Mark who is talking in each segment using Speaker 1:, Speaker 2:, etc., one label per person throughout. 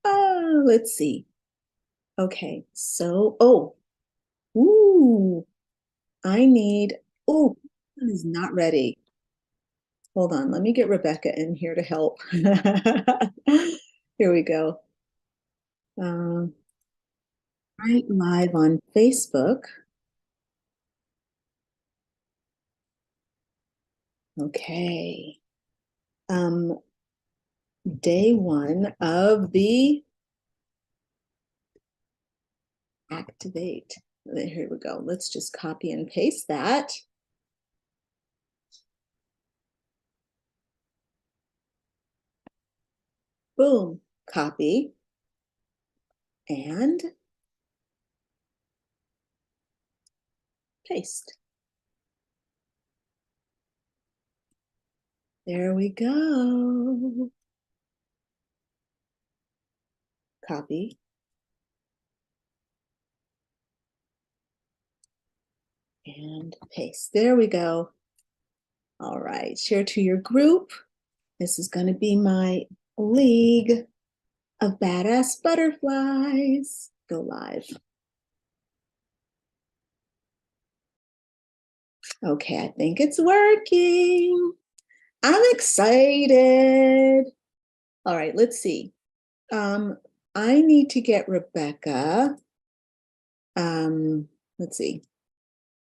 Speaker 1: Let's see. Okay, so, ooh, I need, oh, this is not ready. Hold on, let me get Rebecca in here to help. Here we go. Um, right live on Facebook. Okay. Um, day one of the activate. Here we go. Let's just copy and paste that. Boom, copy and paste. There we go. Copy and paste. There we go. All right, share to your group. This is going to be my League of Badass Butterflies. Go live. Okay, I think it's working. I'm excited. All right, let's see. I need to get Rebecca. Let's see.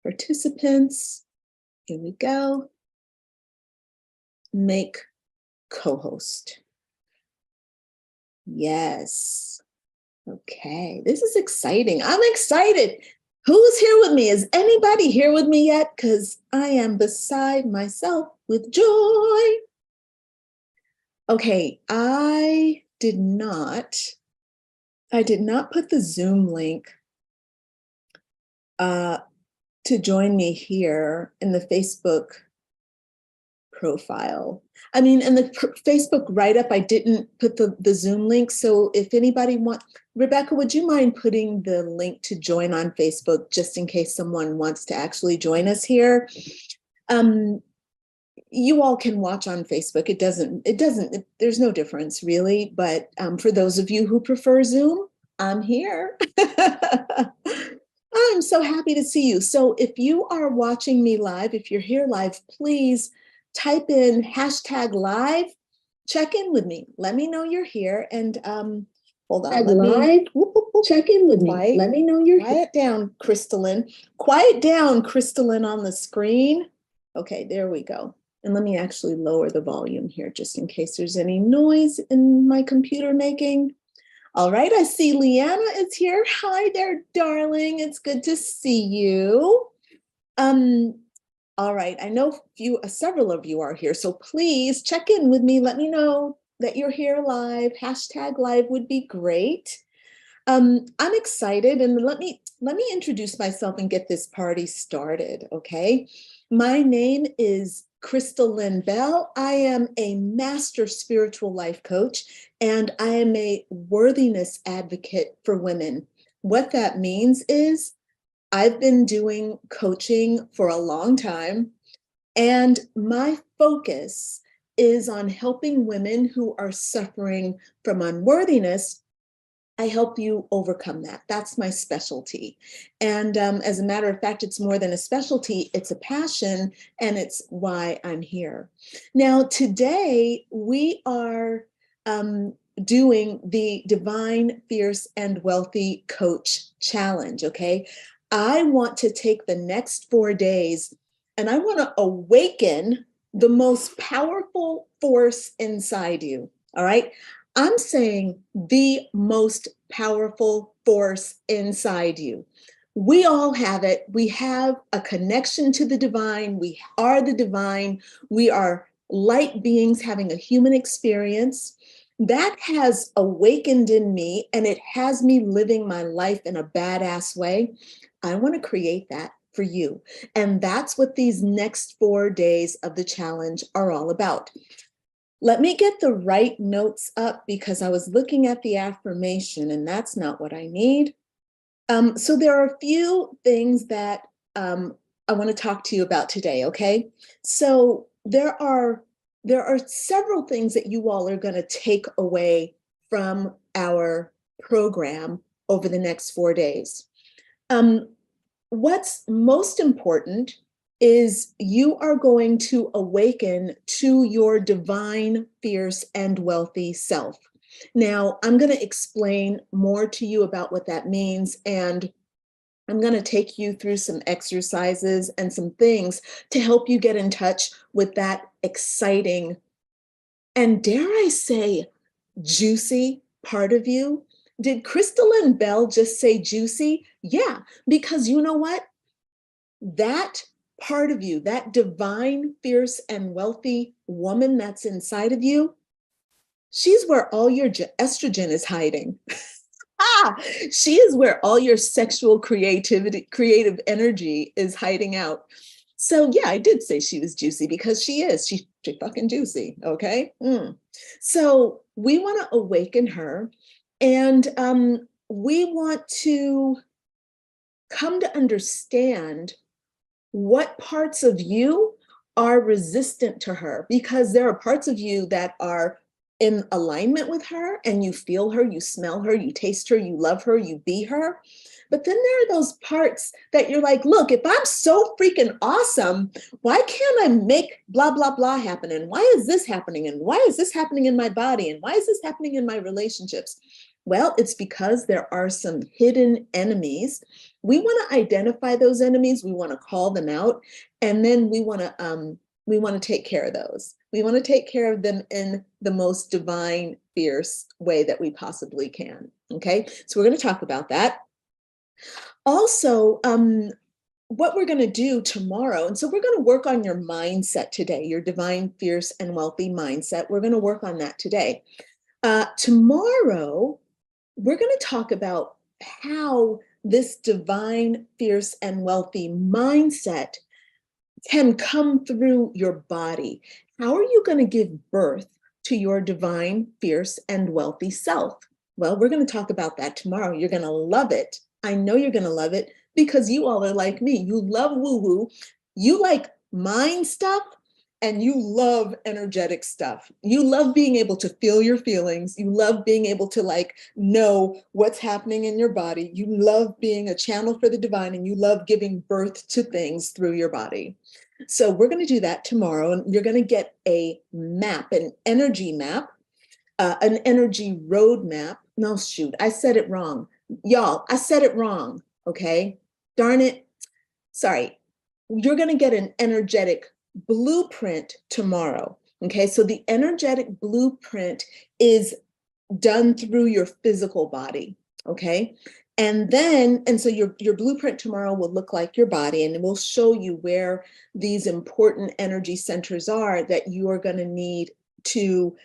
Speaker 1: Participants. Here we go. Make co-host. Yes. Okay, this is exciting. I'm excited. Who's here with me? Is anybody here with me yet? Because I am beside myself with joy. Okay, I did not put the Zoom link to join me here in the Facebook profile. I mean, in the Facebook write-up, I didn't put the Zoom link. So if anybody Rebecca, would you mind putting the link to join on Facebook just in case someone wants to actually join us here? You all can watch on Facebook. There's no difference really. But for those of you who prefer Zoom, I'm here. I'm so happy to see you. So if you are watching me live, if you're here live, please type in #live, check in with me. Let me know you're here. And hold on, check in with me. Let me know you're here. Quiet down, Crystalline. Quiet down, Crystalline on the screen. Okay, there we go. And let me actually lower the volume here just in case there's any noise in my computer making. All right, I see Leanna is here. Hi there, darling. It's good to see you. All right, I know several of you are here, so please check in with me. Let me know that you're here live. #live would be great. I'm excited, and let me introduce myself and get this party started, okay? My name is Crystal Lynn Bell. I am a master spiritual life coach, and I am a worthiness advocate for women. What that means is I've been doing coaching for a long time, and my focus is on helping women who are suffering from unworthiness. I help you overcome that. That's my specialty. And as a matter of fact, it's more than a specialty, it's a passion, and it's why I'm here. Now, today we are doing the Divine, Fierce, and Wealthy Coach Challenge, okay? I want to take the next 4 days and I want to awaken the most powerful force inside you, all right? I'm saying the most powerful force inside you. We all have it. We have a connection to the divine. We are the divine. We are light beings having a human experience. That has awakened in me, and it has me living my life in a badass way. I want to create that for you. And that's what these next 4 days of the challenge are all about. Let me get the right notes up because I was looking at the affirmation and that's not what I need. So there are a few things that I want to talk to you about today, okay? So there are several things that you all are going to take away from our program over the next 4 days. What's most important is you are going to awaken to your divine, fierce, and wealthy self. Now, I'm going to explain more to you about what that means, and I'm going to take you through some exercises and some things to help you get in touch with that exciting and, dare I say, juicy part of you. Did Crystalline Bell just say juicy? Yeah, because you know what? That part of you, that divine, fierce, and wealthy woman that's inside of you, she's where all your estrogen is hiding. She is where all your sexual creativity, creative energy is hiding out. So yeah, I did say she was juicy because she is. She's fucking juicy, okay? So we want to awaken her, and we want to come to understand what parts of you are resistant to her, because there are parts of you that are in alignment with her, and you feel her, you smell her, you taste her, you love her, you be her. But then there are those parts that you're like, look, if I'm so freaking awesome, why can't I make blah, blah, blah happen? And why is this happening? And why is this happening in my body? And why is this happening in my relationships? Well, it's because there are some hidden enemies. We want to identify those enemies. We want to call them out, and then we want to take care of those. We want to take care of them in the most divine, fierce way that we possibly can. Okay, so we're going to talk about that. Also, what we're going to do tomorrow, and so we're going to work on your mindset today, your divine, fierce, and wealthy mindset. We're going to work on that today. Tomorrow, we're going to talk about how this divine, fierce, and wealthy mindset can come through your body. How are you going to give birth to your divine, fierce, and wealthy self? Well, we're going to talk about that tomorrow. You're going to love it. I know you're going to love it because you all are like me. You love woo-woo. You like mind stuff, and you love energetic stuff. You love being able to feel your feelings. You love being able to know what's happening in your body. You love being a channel for the divine, and you love giving birth to things through your body. So we're going to do that tomorrow, and you're going to get a map, an energy map, an energy roadmap. No, shoot, I said it wrong. Y'all, I said it wrong, okay? Darn it. Sorry. You're going to get an energetic blueprint tomorrow, okay? So the energetic blueprint is done through your physical body, okay? And so your blueprint tomorrow will look like your body, and it will show you where these important energy centers are that you are going to need to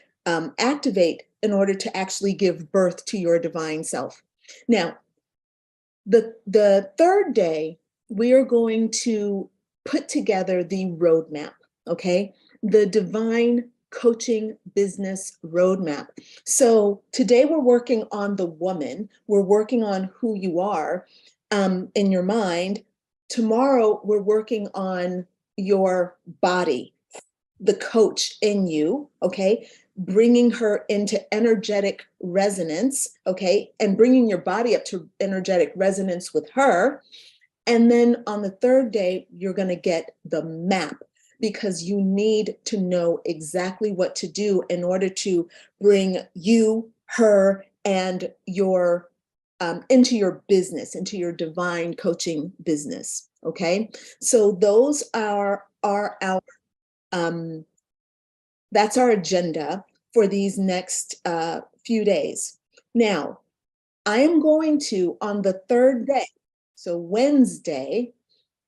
Speaker 1: activate in order to actually give birth to your divine self. Now, the third day, we are going to put together the roadmap, okay? The divine coaching business roadmap. So today we're working on the woman. We're working on who you are in your mind. Tomorrow we're working on your body, the coach in you, okay? Bringing her into energetic resonance, okay? And bringing your body up to energetic resonance with her. And then on the third day, you're going to get the map, because you need to know exactly what to do in order to bring you, her, and your into your business, into your divine coaching business. Okay, so those are our that's our agenda for these next few days. Now, I am going to, on the third day, so Wednesday,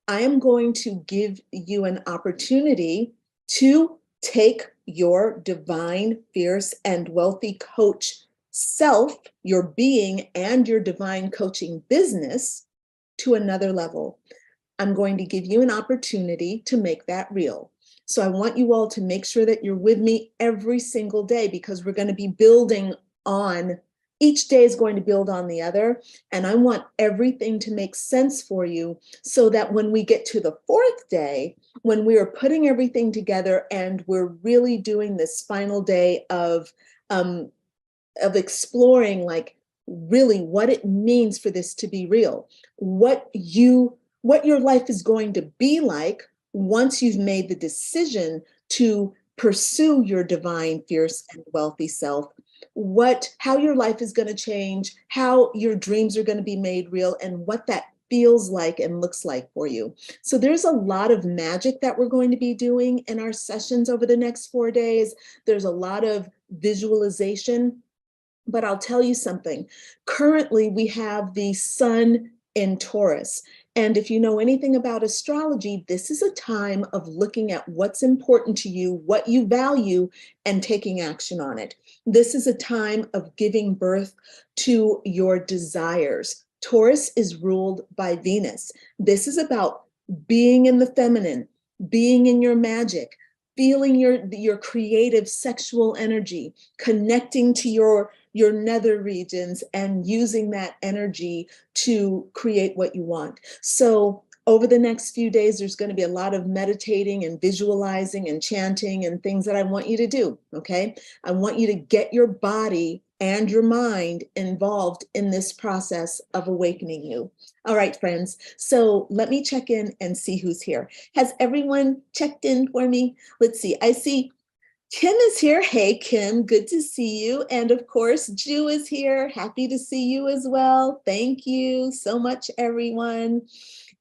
Speaker 1: I am going to give you an opportunity to take your divine, fierce, and wealthy coach self, your being, and your divine coaching business to another level. I'm going to give you an opportunity to make that real. So I want you all to make sure that you're with me every single day, because we're going to be building on, each day is going to build on the other. And I want everything to make sense for you, so that when we get to the fourth day, when we are putting everything together and we're really doing this final day of of exploring like really what it means for this to be real, what your life is going to be like once you've made the decision to pursue your divine, fierce, and wealthy self, how your life is going to change, how your dreams are going to be made real, and what that feels like and looks like for you. So there's a lot of magic that we're going to be doing in our sessions over the next 4 days. There's a lot of visualization. But I'll tell you something. Currently, we have the sun in Taurus. And if you know anything about astrology, this is a time of looking at what's important to you, what you value, and taking action on it. This is a time of giving birth to your desires. Taurus is ruled by Venus. This is about being in the feminine, being in your magic, feeling your creative sexual energy, connecting to your nether regions and using that energy to create what you want. So over the next few days, there's going to be a lot of meditating and visualizing and chanting and things that I want you to do, okay? I want you to get your body and your mind involved in this process of awakening you. All right, friends. So let me check in and see who's here. Has everyone checked in for me? Let's see. I see Kim is here. Hey, Kim, good to see you. And of course, Ju is here. Happy to see you as well. Thank you so much, everyone.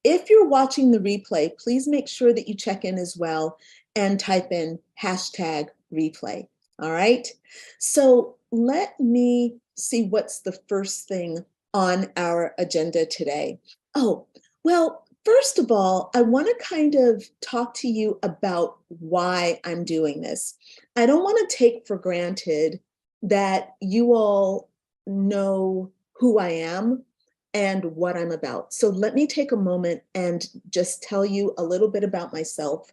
Speaker 1: If you're watching the replay, please make sure that you check in as well and type in #replay. All right. So let me see what's the first thing on our agenda today. Oh, well, first of all, I want to kind of talk to you about why I'm doing this. I don't want to take for granted that you all know who I am and what I'm about. So let me take a moment and just tell you a little bit about myself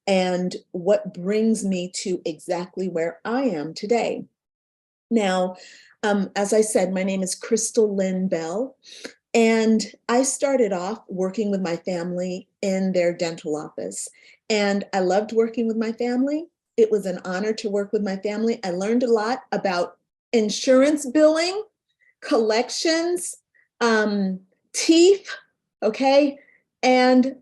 Speaker 1: and what brings me to exactly where I am today. Now, as I said, my name is Crystal Lynn Bell, and I started off working with my family in their dental office. And I loved working with my family. It was an honor to work with my family. I learned a lot about insurance billing, collections, teeth, okay, and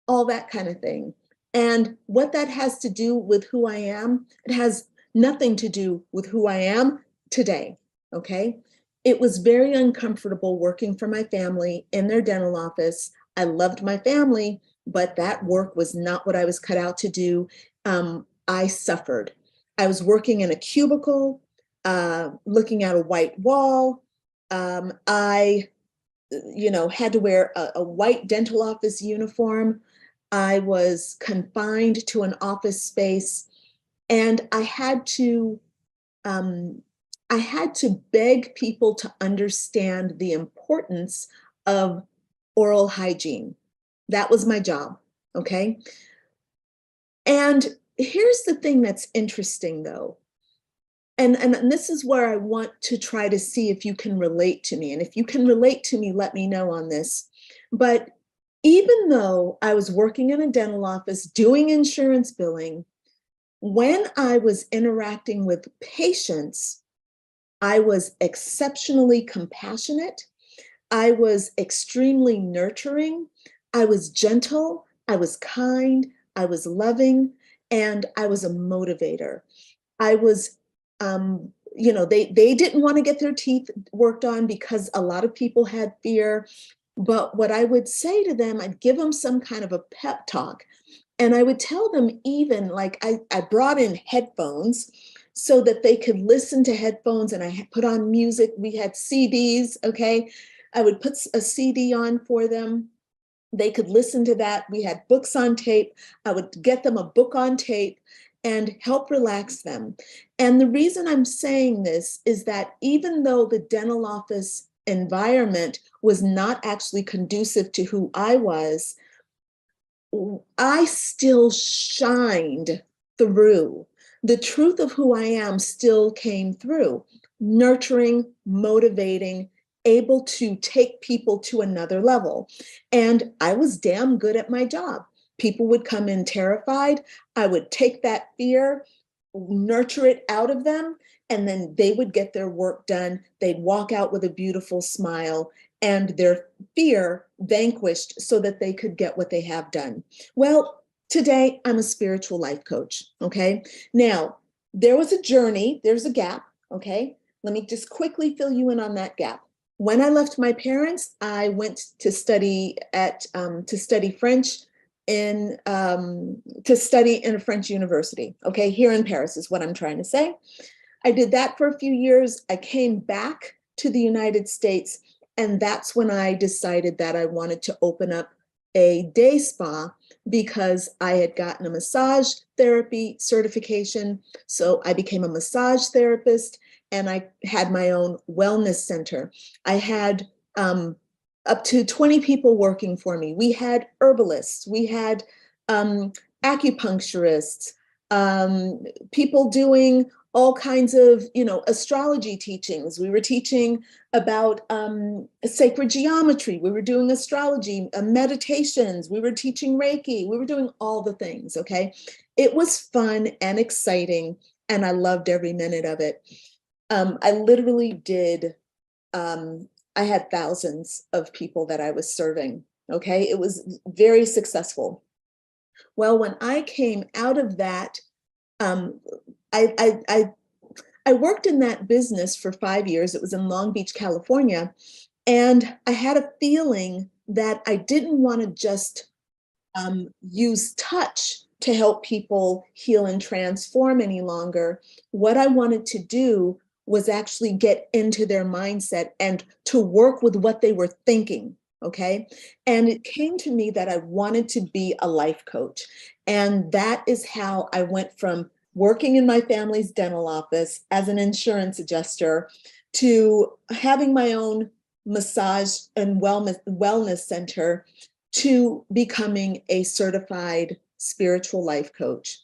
Speaker 1: all that kind of thing. And what that has to do with who I am, it has nothing to do with who I am today, okay? It was very uncomfortable working for my family in their dental office. I loved my family, but that work was not what I was cut out to do. I suffered. I was working in a cubicle, looking at a white wall. I had to wear a white dental office uniform. I was confined to an office space, and I had to beg people to understand the importance of oral hygiene. That was my job, okay? And here's the thing that's interesting, though. And this is where I want to try to see if you can relate to me. And if you can relate to me, let me know on this. But even though I was working in a dental office doing insurance billing, when I was interacting with patients, I was exceptionally compassionate. I was extremely nurturing. I was gentle. I was kind. I was loving. And I was a motivator. I was, they didn't want to get their teeth worked on because a lot of people had fear. But what I would say to them, I'd give them some kind of a pep talk. And I would tell them, even like I brought in headphones so that they could listen to headphones, and I put on music. We had CDs, okay? I would put a CD on for them. They could listen to that. We had books on tape. I would get them a book on tape and help relax them. And the reason I'm saying this is that even though the dental office environment was not actually conducive to who I was, I still shined through. The truth of who I am still came through, nurturing, motivating, able to take people to another level. And I was damn good at my job. People would come in terrified. I would take that fear, nurture it out of them, and then they would get their work done. They'd walk out with a beautiful smile and their fear vanquished so that they could get what they have done. Well, today I'm a spiritual life coach, okay? Now, there was a journey, there's a gap, okay? Let me just quickly fill you in on that gap. When I left my parents, I went to study French to study in a French university, okay, here in Paris is what I'm trying to say. I did that for a few years. I came back to the United States, and that's when I decided that I wanted to open up a day spa because I had gotten a massage therapy certification. So I became a massage therapist, and I had my own wellness center. I had up to 20 people working for me. We had herbalists, we had acupuncturists, people doing all kinds of, astrology teachings. We were teaching about sacred geometry. We were doing astrology, meditations. We were teaching Reiki. We were doing all the things, okay? It was fun and exciting, and I loved every minute of it. I literally did, I had thousands of people that I was serving, okay? It was very successful. Well, when I came out of that, I worked in that business for 5 years. It was in Long Beach, California. And I had a feeling that I didn't want to just use touch to help people heal and transform any longer. What I wanted to do was actually get into their mindset and to work with what they were thinking. Okay. And it came to me that I wanted to be a life coach. And that is how I went from working in my family's dental office as an insurance adjuster to having my own massage and wellness center to becoming a certified spiritual life coach.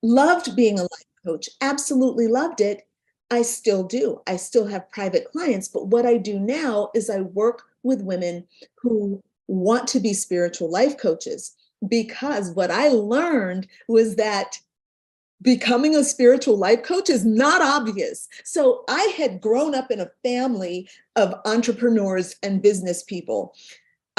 Speaker 1: Loved being a life coach, absolutely loved it. I still do. I still have private clients, but what I do now is I work with women who want to be spiritual life coaches, because what I learned was that becoming a spiritual life coach is not obvious. So I had grown up in a family of entrepreneurs and business people.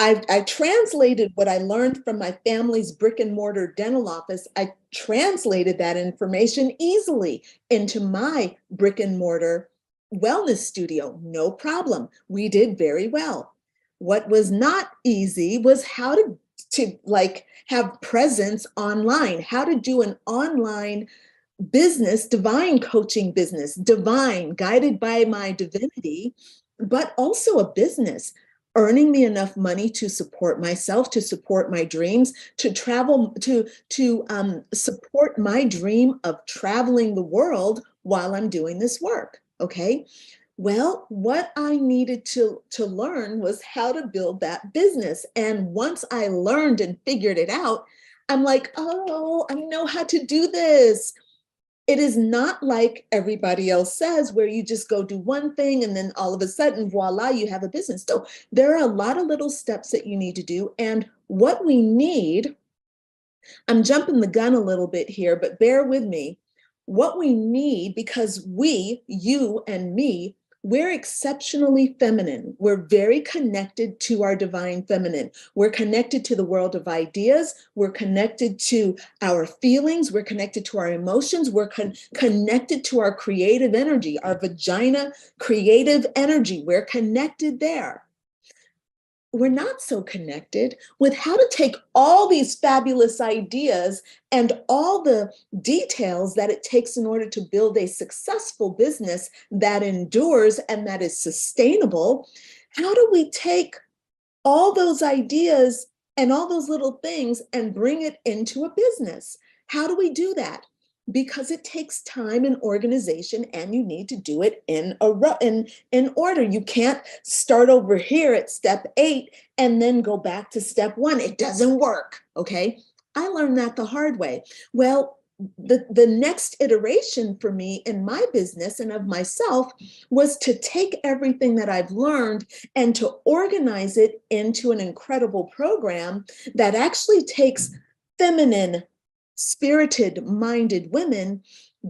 Speaker 1: I translated what I learned from my family's brick and mortar dental office. I translated that information easily into my brick and mortar wellness studio. No problem. We did very well. What was not easy was how to like have presence online, how to do an online business, divine coaching business, divine, guided by my divinity, but also a business, earning me enough money to support myself, to support my dreams, to travel, to support my dream of traveling the world while I'm doing this work. Okay. Well, what I needed to learn was how to build that business. And once I learned and figured it out, I'm like, oh, I know how to do this. It is not like everybody else says, where you just go do one thing and then all of a sudden, voila, you have a business. So there are a lot of little steps that you need to do. And what we need, I'm jumping the gun a little bit here, but bear with me. What we need, because we, you and me, we're exceptionally feminine. We're very connected to our divine feminine. We're connected to the world of ideas. We're connected to our feelings. We're connected to our emotions. We're connected to our creative energy, our vagina creative energy. We're connected there. We're not so connected with how to take all these fabulous ideas and all the details that it takes in order to build a successful business that endures and that is sustainable. How do we take all those ideas and all those little things and bring it into a business? How do we do that? Because it takes time and organization, and you need to do it in order. You can't start over here at step 8 and then go back to step 1. It doesn't work. Okay. I learned that the hard way. Well, the next iteration for me in my business and of myself was to take everything that I've learned and to organize it into an incredible program that actually takes feminine, spirited minded women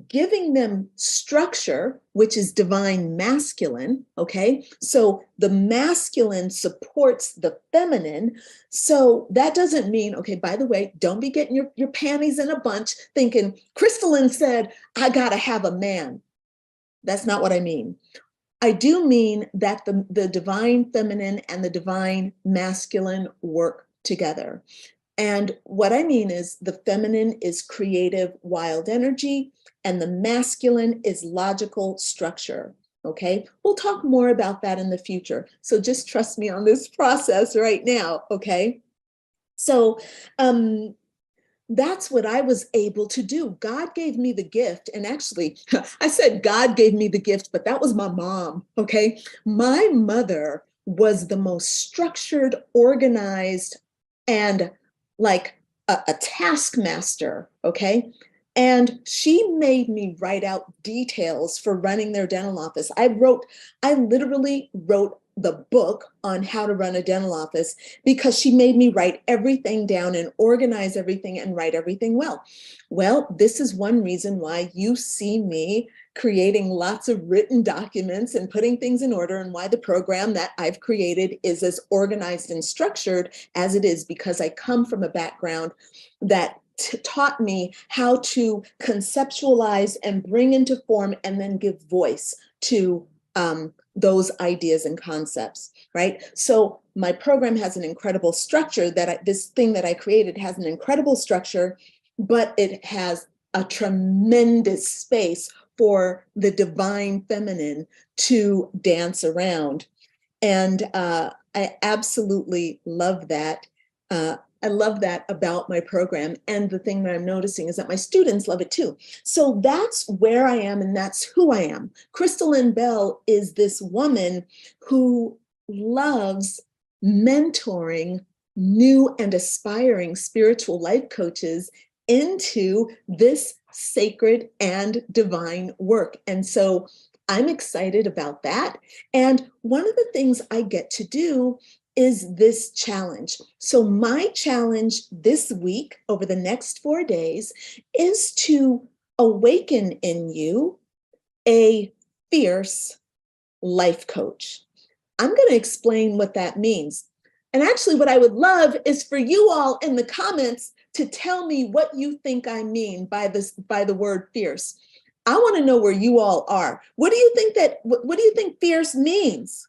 Speaker 1: giving them structure, which is divine masculine, okay? So the masculine supports the feminine. So that doesn't mean, okay, by the way, don't be getting your panties in a bunch thinking, Crystalline said, I gotta have a man. That's not what I mean. I do mean that the divine feminine and the divine masculine work together. And what I mean is the feminine is creative, wild energy, and the masculine is logical structure. Okay, we'll talk more about that in the future. So just trust me on this process right now. Okay, so that's what I was able to do. God gave me the gift. And actually, I said God gave me the gift, but that was my mom. Okay, my mother was the most structured, organized, and like a taskmaster, okay? And she made me write out details for running their dental office. I literally wrote the book on how to run a dental office because she made me write everything down and organize everything and write everything well. Well, this is one reason why you see me creating lots of written documents and putting things in order, and why the program that I've created is as organized and structured as it is, because I come from a background that taught me how to conceptualize and bring into form and then give voice to those ideas and concepts, right? So my program has an incredible structure this thing that I created has an incredible structure, but it has a tremendous space for the divine feminine to dance around. And I absolutely love that. I love that about my program. And the thing that I'm noticing is that my students love it too. So that's where I am, and that's who I am. Crystalline Bell is this woman who loves mentoring new and aspiring spiritual life coaches into this sacred and divine work. And so I'm excited about that. And one of the things I get to do is this challenge. So my challenge this week, over the next 4 days, is to awaken in you a fierce life coach. I'm going to explain what that means. And actually, what I would love is for you all in the comments to tell me what you think I mean by the word fierce. I want to know where you all are. What do you think fierce means?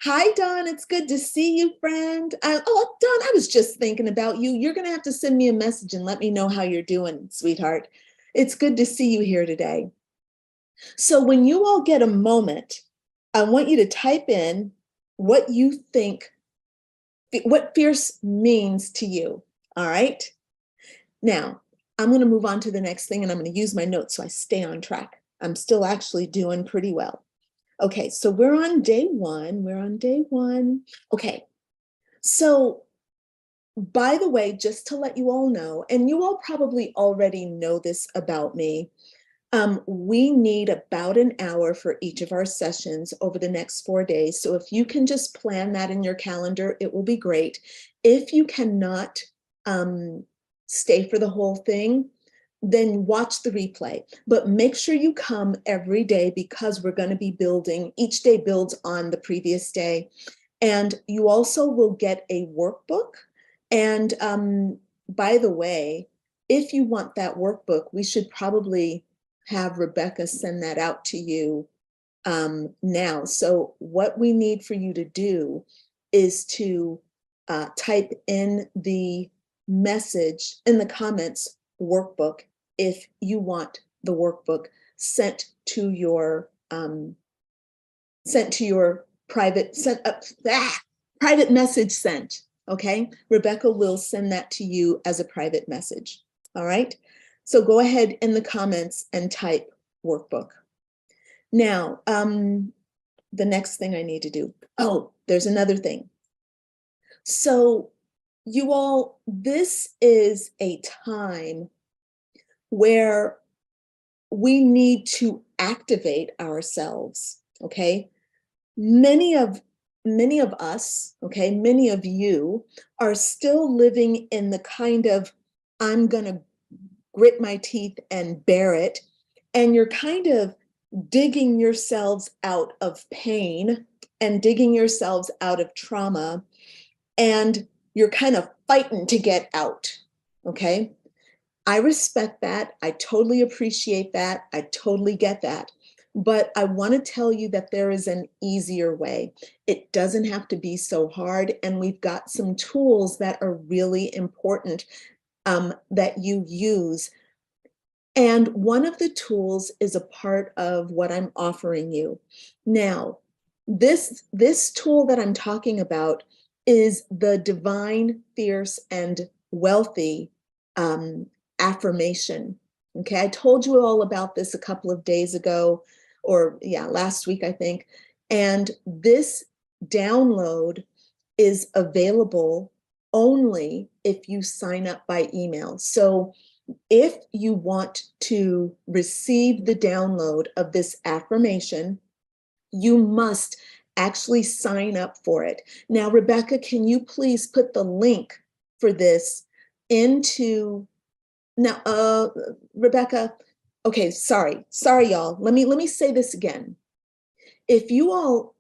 Speaker 1: Hi, Dawn. It's good to see you, friend. Dawn, I was just thinking about you. You're going to have to send me a message and let me know how you're doing, sweetheart. It's good to see you here today. So when you all get a moment, I want you to type in what you think, what fierce means to you. All right. Now, I'm going to move on to the next thing, and I'm going to use my notes so I stay on track. I'm still actually doing pretty well. Okay, so we're on day one. Okay, so by the way, just to let you all know, and you all probably already know this about me, we need about an hour for each of our sessions over the next 4 days. So if you can just plan that in your calendar, it will be great. If you cannot stay for the whole thing, then watch the replay. But make sure you come every day, because we're going to be building, each day builds on the previous day. And you also will get a workbook. And by the way, if you want that workbook, we should probably have Rebecca send that out to you now. So what we need for you to do is to type in the message in the comments, workbook, if you want the workbook sent to your private private message sent. Okay, Rebecca will send that to you as a private message. All right, so go ahead in the comments and type workbook. Now, the next thing I need to do. Oh, there's another thing. So you all, this is a time where we need to activate ourselves, okay? Many of us, okay, many of you are still living in the kind of, I'm gonna grit my teeth and bear it, and you're kind of digging yourselves out of pain and digging yourselves out of trauma, and you're kind of fighting to get out, okay? I respect that. I totally appreciate that. I totally get that. But I want to tell you that there is an easier way. It doesn't have to be so hard. And we've got some tools that are really important that you use. And one of the tools is a part of what I'm offering you. Now, this tool that I'm talking about is the divine, fierce, and wealthy affirmation. Okay, I told you all about this a couple of days ago, or yeah, last week, I think. And this download is available only if you sign up by email. So if you want to receive the download of this affirmation, you must actually sign up for it. Now, Rebecca, can you please put the link for this into now, Rebecca, okay, sorry, y'all. Let me say this again. If you all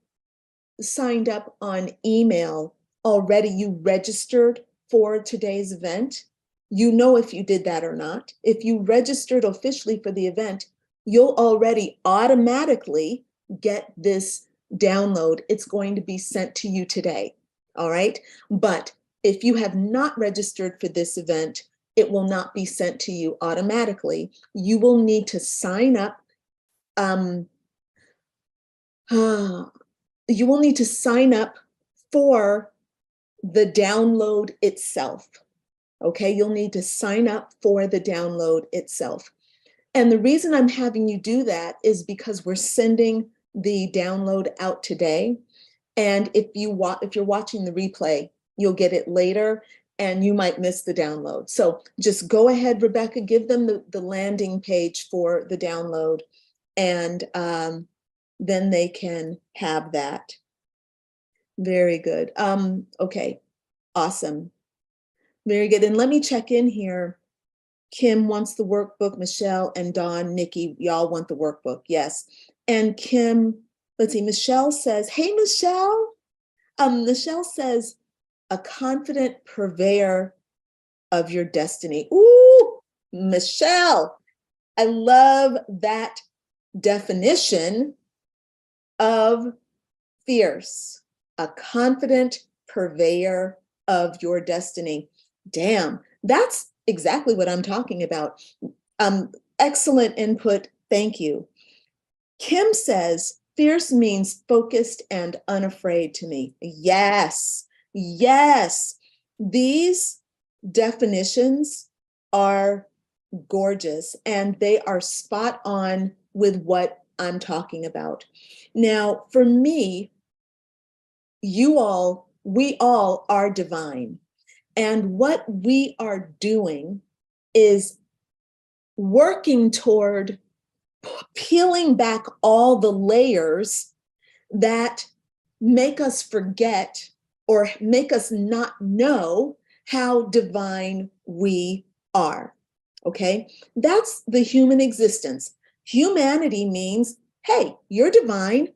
Speaker 1: signed up on email already, you registered for today's event, you know if you did that or not. If you registered officially for the event, you'll already automatically get this download. It's going to be sent to you today, all right? But if you have not registered for this event, it will not be sent to you automatically. You will need to sign up. You will need to sign up for the download itself. Okay, you'll need to sign up for the download itself. And the reason I'm having you do that is because we're sending the download out today. And if you're watching the replay, you'll get it later and you might miss the download. So just go ahead, Rebecca, give them the landing page for the download, and then they can have that. Very good. Okay, awesome. Very good. And let me check in here. Kim wants the workbook. Michelle and Dawn, Nikki, y'all want the workbook. Yes. And Kim, let's see, Michelle says, hey, Michelle. Michelle says, a confident purveyor of your destiny. Ooh, Michelle, I love that definition of fierce. A confident purveyor of your destiny. Damn, that's exactly what I'm talking about. Excellent input. Thank you. Kim says, fierce means focused and unafraid to me. Yes, yes. These definitions are gorgeous and they are spot on with what I'm talking about. Now, for me, we all are divine. And what we are doing is working toward peeling back all the layers that make us forget or make us not know how divine we are. Okay, that's the human existence. Humanity means, hey, you're divine.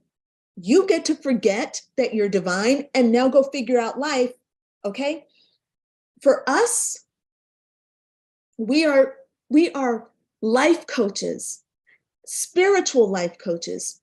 Speaker 1: You get to forget that you're divine and now go figure out life. Okay. For us, we are life coaches, spiritual life coaches.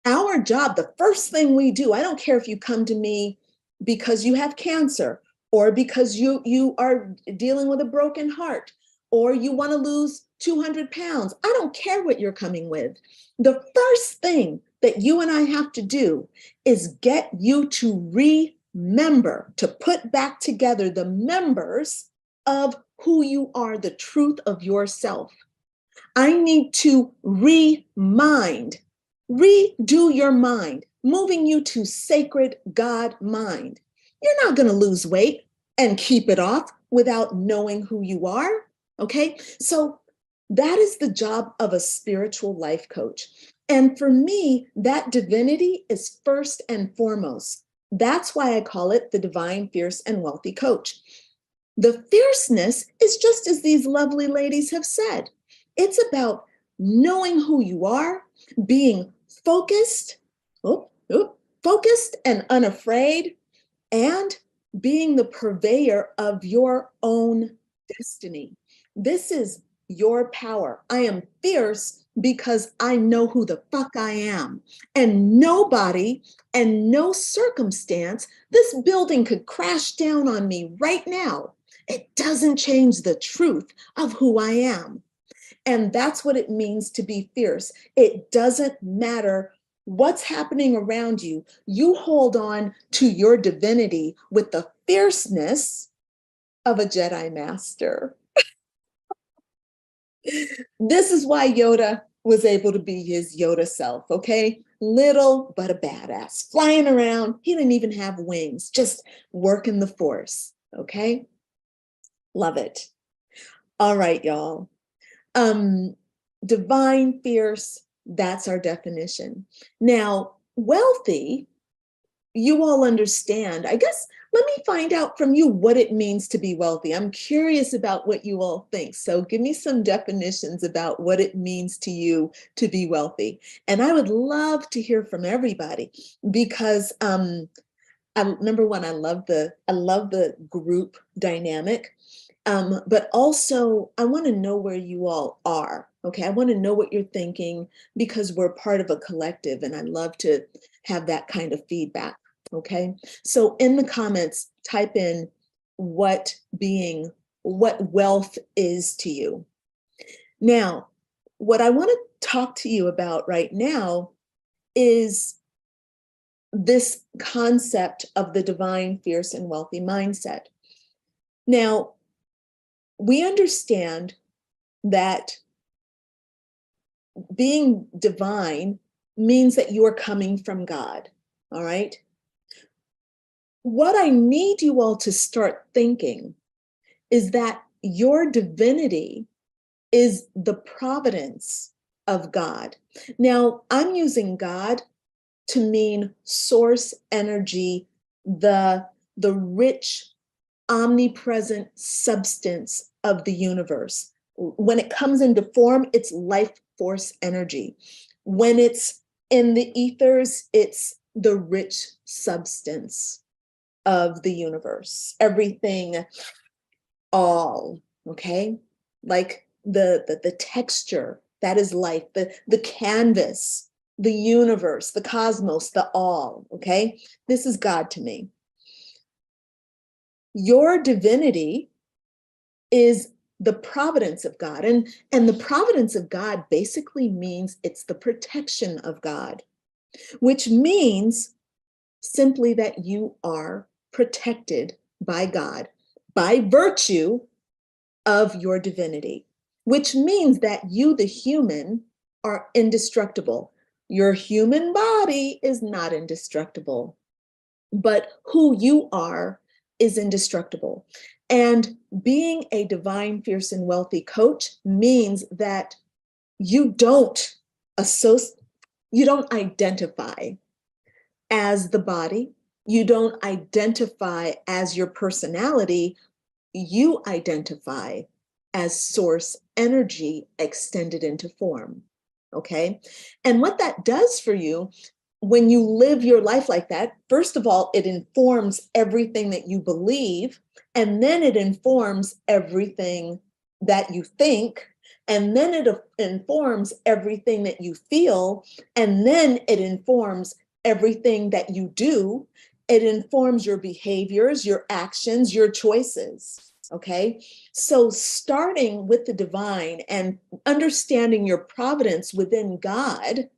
Speaker 1: Our job, the first thing we do, I don't care if you come to me because you have cancer or because you are dealing with a broken heart or you want to lose 200 pounds. I don't care what you're coming with. The first thing that you and I have to do is get you to remember, to put back together the members of who you are, the truth of yourself. I need to redo your mind, moving you to sacred God mind. You're not going to lose weight and keep it off without knowing who you are. Okay, so that is the job of a spiritual life coach. And for me, that divinity is first and foremost. That's why I call it the divine, fierce, and wealthy coach. The fierceness is just as these lovely ladies have said. It's about knowing who you are, being focused, focused and unafraid, and being the purveyor of your own destiny. This is your power. I am fierce because I know who the fuck I am. And nobody and no circumstance, this building could crash down on me right now. It doesn't change the truth of who I am. And that's what it means to be fierce. It doesn't matter what's happening around you. You hold on to your divinity with the fierceness of a Jedi Master. This is why Yoda was able to be his Yoda self, okay? Little, but a badass, flying around. He didn't even have wings, just working the force, okay? Love it. All right, y'all. Divine, fierce, that's our definition. Now, wealthy, you all understand. I guess let me find out from you what it means to be wealthy. I'm curious about what you all think. So give me some definitions about what it means to you to be wealthy. And I would love to hear from everybody because number one, I love the group dynamic. But also, I want to know where you all are. Okay, I want to know what you're thinking because we're part of a collective, and I love to have that kind of feedback. Okay, so in the comments, type in what wealth is to you. Now, what I want to talk to you about right now is this concept of the divine, fierce, and wealthy mindset. Now, we understand that being divine means that you are coming from God, all right? What I need you all to start thinking is that your divinity is the providence of God. Now, I'm using God to mean source energy, the rich, omnipresent substance of the universe. When it comes into form, it's life force energy. When it's in the ethers, it's the rich substance of the universe. Everything, all, okay? Like the texture, that is life, the canvas, the universe, the cosmos, the all, okay? This is God to me. Your divinity is the providence of God. And the providence of God basically means it's the protection of God, which means simply that you are protected by God by virtue of your divinity, which means that you, the human, are indestructible. Your human body is not indestructible, but who you are is indestructible. And being a divine, fierce, and wealthy coach means that you don't identify as the body. You don't identify as your personality. You identify as source energy extended into form. Okay. And what that does for you when you live your life like that, first of all, it informs everything that you believe, and then it informs everything that you think, and then it informs everything that you feel, and then it informs everything that you do. It informs your behaviors, your actions, your choices. Okay. So starting with the divine and understanding your providence within God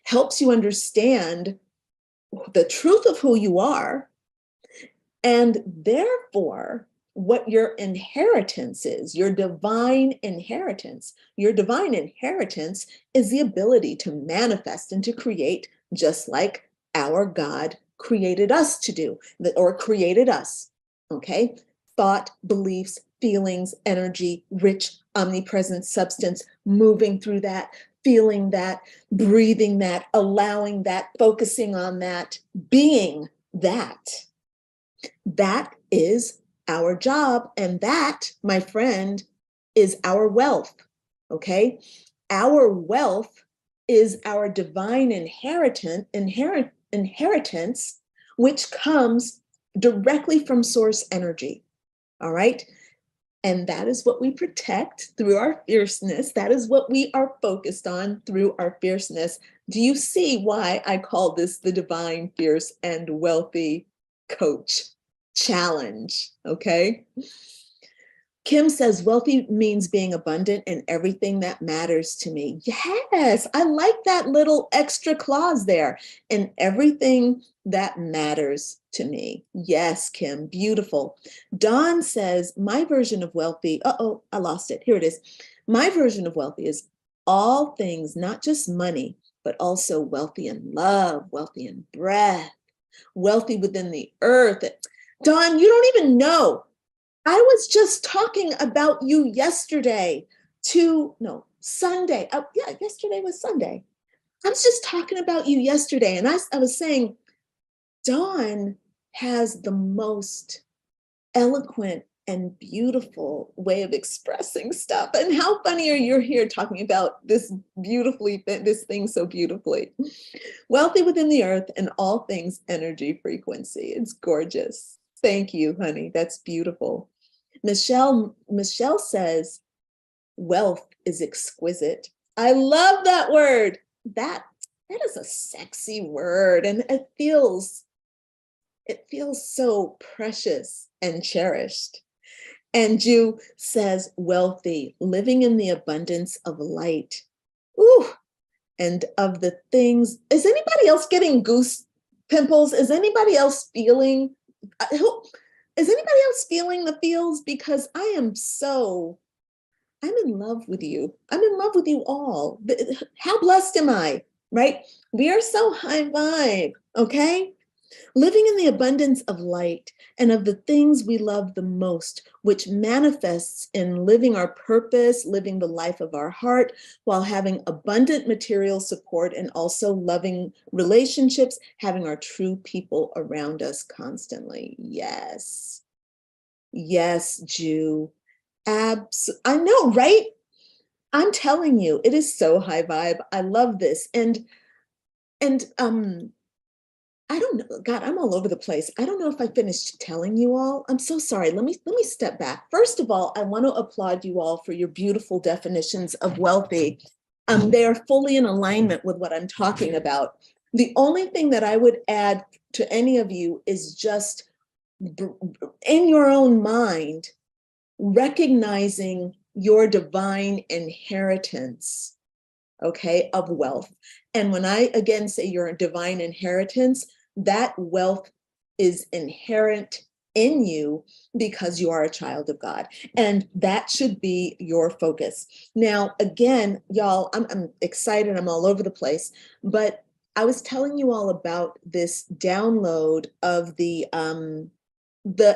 Speaker 1: helps you understand the truth of who you are, and therefore what your inheritance is, your divine inheritance. Your divine inheritance is the ability to manifest and to create just like our God created us to do, or created us, okay? Thought, beliefs, feelings, energy, rich, omnipresent substance, moving through that, feeling that, breathing that, allowing that, focusing on that, being that. That is our job. And that, my friend, is our wealth. Okay. Our wealth is our divine inheritance, which comes directly from source energy. All right. And that is what we protect through our fierceness. That is what we are focused on through our fierceness. Do you see why I call this the Divine, Fierce, and Wealthy Coach Challenge? Okay. Kim says, wealthy means being abundant in everything that matters to me. Yes, I like that little extra clause there. In everything that matters to me. Yes, Kim, beautiful. Dawn says, my version of wealthy, I lost it. Here it is. My version of wealthy is all things, not just money, but also wealthy in love, wealthy in breath, wealthy within the earth. Dawn, you don't even know. I was just talking about you yesterday Sunday. Oh, yeah, yesterday was Sunday. I was just talking about you yesterday. And I was saying, Dawn has the most eloquent and beautiful way of expressing stuff. And how funny are you here talking about this thing so beautifully? Wealthy within the earth and all things energy frequency. It's gorgeous. Thank you, honey. That's beautiful. Michelle says, wealth is exquisite. I love that word. That is a sexy word, and it feels so precious and cherished. And Ju says, wealthy, living in the abundance of light. Ooh, and of the things. Is anybody else getting goose pimples? Is anybody else feeling the feels? Because I'm in love with you. I'm in love with you all. How blessed am I, right? We are so high vibe, okay? Living in the abundance of light and of the things we love the most, which manifests in living our purpose, living the life of our heart, while having abundant material support and also loving relationships, having our true people around us constantly. Yes. Yes, Jew. I know, right? I'm telling you, it is so high vibe. I love this. And I don't know, God, I'm all over the place. I don't know if I finished telling you all. I'm so sorry. Let me step back. First of all, I want to applaud you all for your beautiful definitions of wealthy. They are fully in alignment with what I'm talking about. The only thing that I would add to any of you is just in your own mind, recognizing your divine inheritance, okay, of wealth. And when I again say your divine inheritance, that wealth is inherent in you because you are a child of God. And that should be your focus. Now, again, y'all, I'm excited. I'm all over the place, but I was telling you all about this download of the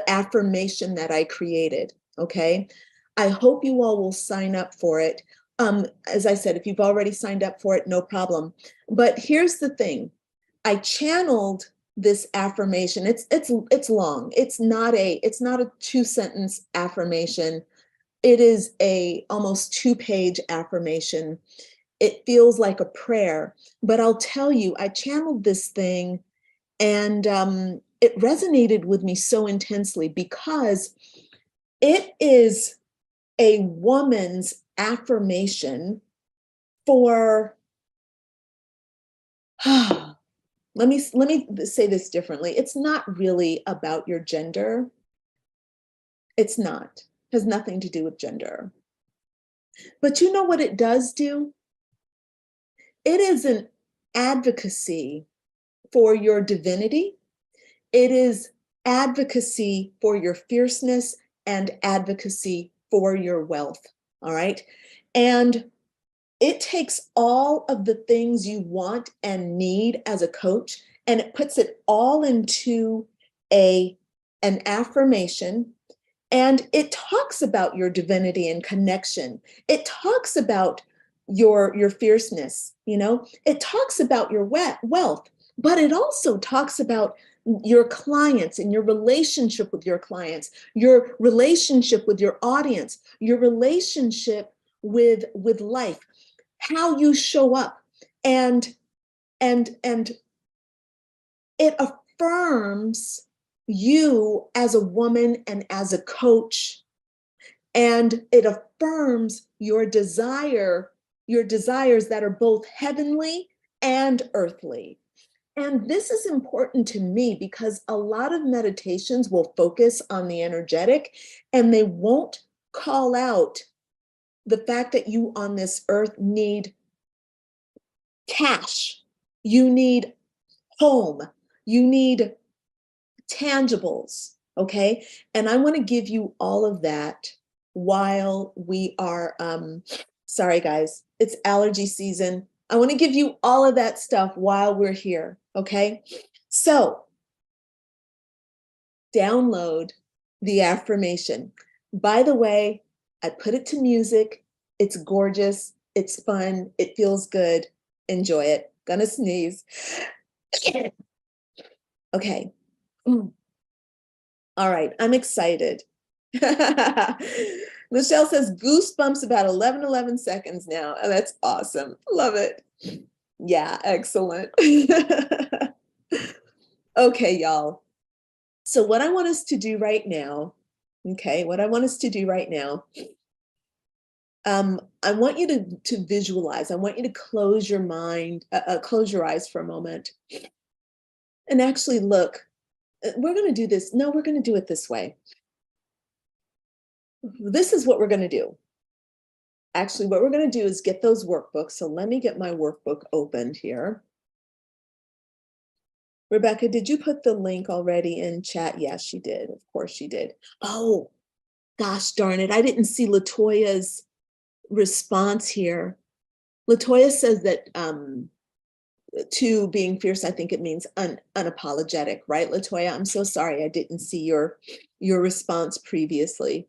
Speaker 1: affirmation that I created. Okay. I hope you all will sign up for it. As I said, if you've already signed up for it, no problem. But here's the thing. I channeled this affirmation. It's long. It's not a 2-sentence affirmation. It is a almost 2-page affirmation. It feels like a prayer, but I'll tell you, I channeled this thing and it resonated with me so intensely because it is a woman's affirmation for let me say this differently. It's not really about your gender. It's not. It has nothing to do with gender. But you know what it does do? It is an advocacy for your divinity. It is advocacy for your fierceness and advocacy for your wealth. All right. And it takes all of the things you want and need as a coach, and it puts it all into an affirmation. And it talks about your divinity and connection. It talks about your fierceness, it talks about your wealth, but it also talks about your clients and your relationship with your clients, your relationship with your audience, your relationship with life. how you show up, and and it affirms you as a woman and as a coach, and it affirms your desires that are both heavenly and earthly. And this is important to me because a lot of meditations will focus on the energetic, and they won't call out the fact that you on this earth need cash, you need home, you need tangibles, okay? And I want to give you all of that while we are, sorry guys, it's allergy season. I want to give you all of that stuff while we're here, okay? So download the affirmation. By the way, I put it to music. It's gorgeous. It's fun. It feels good. Enjoy it. Gonna sneeze. Okay. All right, I'm excited. Michelle says goosebumps about 11 seconds now. Oh, that's awesome. Love it. Yeah, excellent. Okay, y'all. So what I want us to do right now, okay, what I want us to do right now, I want you to visualize. I want you to close your mind, close your eyes for a moment, and actually look. We're going to do this. No, we're going to do it this way. This is what we're going to do. Actually, what we're going to do is get those workbooks. So let me get my workbook opened here. Rebecca, did you put the link already in chat? Yes, she did. Of course she did. Oh, gosh darn it. I didn't see Latoya's response here. Latoya says that to being fierce, I think it means unapologetic, right, Latoya? I'm so sorry I didn't see your response previously.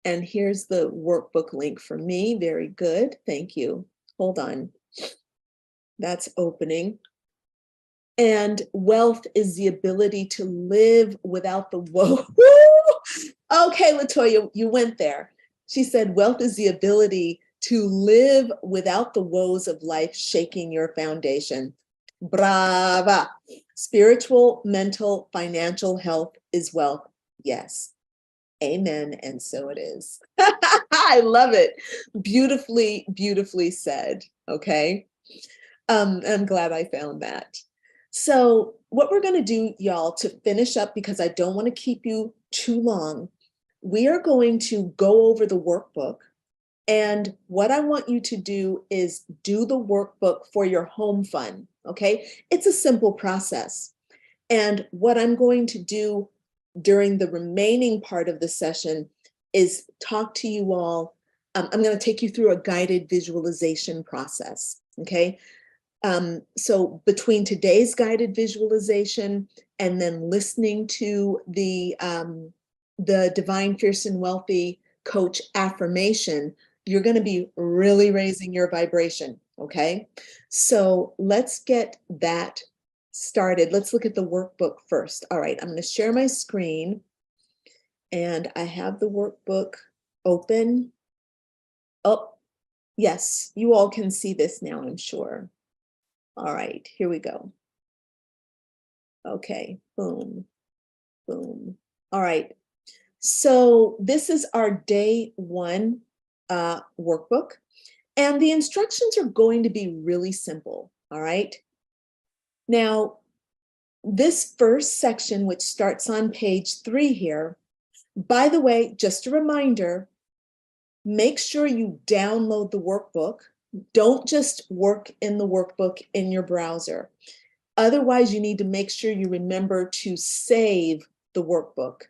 Speaker 1: And here's the workbook link for me. Very good. Thank you. Hold on. That's opening. And wealth is the ability to live without the woe. Okay, Latoya, you went there. She said, wealth is the ability to live without the woes of life shaking your foundation. Brava. Spiritual, mental, financial health is wealth. Yes. Amen. And so it is. I love it. Beautifully, beautifully said. Okay. I'm glad I found that. So what we're going to do, y'all, to finish up, because I don't want to keep you too long, we are going to go over the workbook. And what I want you to do is do the workbook for your home fun. Okay. It's a simple process. And what I'm going to do during the remaining part of the session is talk to you all. I'm going to take you through a guided visualization process. Okay. So between today's guided visualization and then listening to the Divine, Fierce, and Wealthy Coach affirmation, you're going to be really raising your vibration. Okay. So let's get that started. Let's look at the workbook first. All right. I'm going to share my screen and I have the workbook open. Oh, yes. You all can see this now, I'm sure. All right, here we go. Okay, boom, boom. All right, so this is our day one workbook, and the instructions are going to be really simple, all right? Now, this first section, which starts on page 3 here, by the way, just a reminder, make sure you download the workbook. Don't just work in the workbook in your browser. Otherwise, you need to make sure you remember to save the workbook.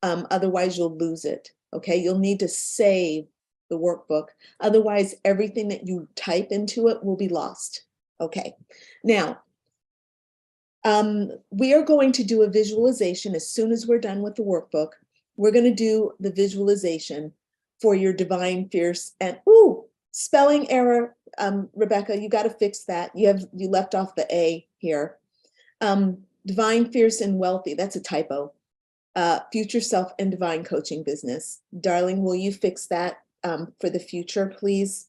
Speaker 1: Otherwise, you'll lose it, okay? You'll need to save the workbook. Otherwise, everything that you type into it will be lost, okay? Now, we are going to do a visualization as soon as we're done with the workbook. We're going to do the visualization for your divine, fierce, and spelling error. Rebecca, you got to fix that. You left off the A here. Divine, fierce, and wealthy. That's a typo. Future self and divine coaching business. Darling, will you fix that for the future, please?